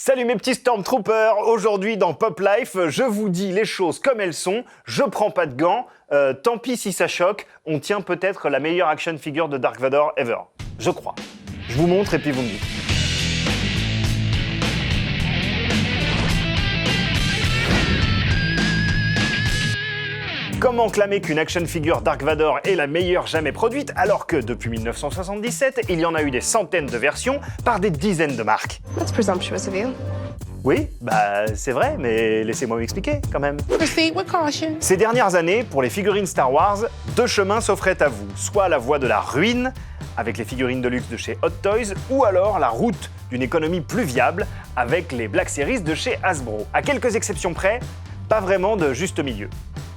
Salut mes petits Stormtroopers, aujourd'hui dans Pop Life, je vous dis les choses comme elles sont, je prends pas de gants, tant pis si ça choque, on tient peut-être la meilleure action figure de Dark Vador ever, je crois. Je vous montre et puis vous me dites. Comment clamer qu'une action figure Dark Vador est la meilleure jamais produite alors que depuis 1977, il y en a eu des centaines de versions par des dizaines de marques? That's presumptuous of you. Oui, bah c'est vrai, mais laissez-moi m'expliquer quand même. Proceed with caution. Ces dernières années, pour les figurines Star Wars, deux chemins s'offraient à vous. Soit la voie de la ruine, avec les figurines de luxe de chez Hot Toys, ou alors la route d'une économie plus viable, avec les Black Series de chez Hasbro. À quelques exceptions près, pas vraiment de juste milieu.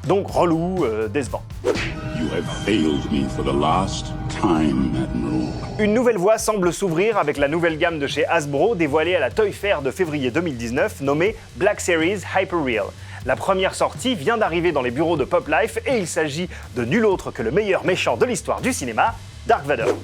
Donc relou, décevant. You have failed me for the last time, Admiral. Une nouvelle voie semble s'ouvrir avec la nouvelle gamme de chez Hasbro dévoilée à la Toy Fair de février 2019 nommée Black Series Hyper Real. La première sortie vient d'arriver dans les bureaux de Pop Life et il s'agit de nul autre que le meilleur méchant de l'histoire du cinéma, Dark Vador.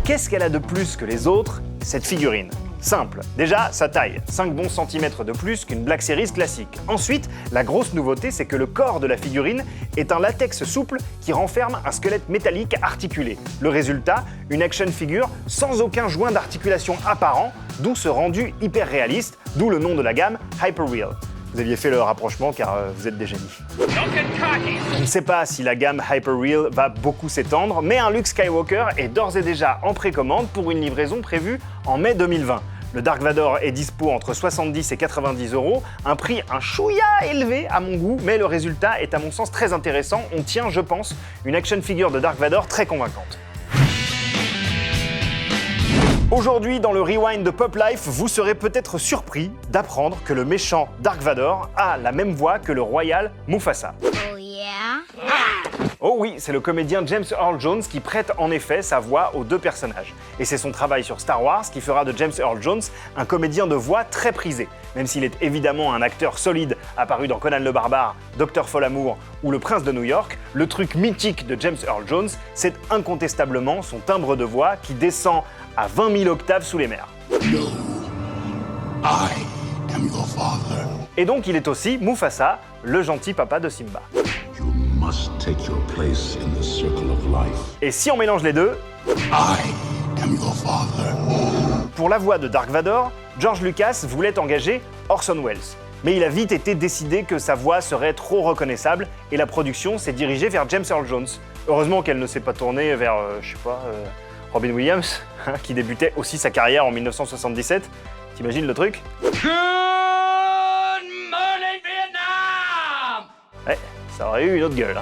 Qu'est-ce qu'elle a de plus que les autres, cette figurine? Simple. Déjà, sa taille, 5 bons centimètres de plus qu'une Black Series classique. Ensuite, la grosse nouveauté, c'est que le corps de la figurine est un latex souple qui renferme un squelette métallique articulé. Le résultat, une action figure sans aucun joint d'articulation apparent, d'où ce rendu hyper réaliste, d'où le nom de la gamme Hyper Real. Vous aviez fait le rapprochement car vous êtes des génies. Je ne sais pas si la gamme Hyper Real va beaucoup s'étendre, mais un Luke Skywalker est d'ores et déjà en précommande pour une livraison prévue en mai 2020. Le Dark Vador est dispo entre 70 et 90 €, un prix un chouïa élevé à mon goût, mais le résultat est à mon sens très intéressant. On tient, je pense, une action figure de Dark Vador très convaincante. Aujourd'hui, dans le Rewind de Pop Life, vous serez peut-être surpris d'apprendre que le méchant Dark Vador a la même voix que le royal Mufasa. Oh yeah? Oh oui, c'est le comédien James Earl Jones qui prête en effet sa voix aux deux personnages. Et c'est son travail sur Star Wars qui fera de James Earl Jones un comédien de voix très prisé. Même s'il est évidemment un acteur solide apparu dans Conan le Barbare, Dr. Folamour ou Le Prince de New York, le truc mythique de James Earl Jones, c'est incontestablement son timbre de voix qui descend à 20 000 octaves sous les mers. No, I am your father. Et donc il est aussi Mufasa, le gentil papa de Simba. You must take your place in the circle of life. Et si on mélange les deux, I am your father. pour la voix de Dark Vador, George Lucas voulait engager Orson Welles. Mais il a vite été décidé que sa voix serait trop reconnaissable et la production s'est dirigée vers James Earl Jones. Heureusement qu'elle ne s'est pas tournée vers, Robin Williams, qui débutait aussi sa carrière en 1977. T'imagines le truc? Good morning, Vietnam! Ouais, ça aurait eu une autre gueule.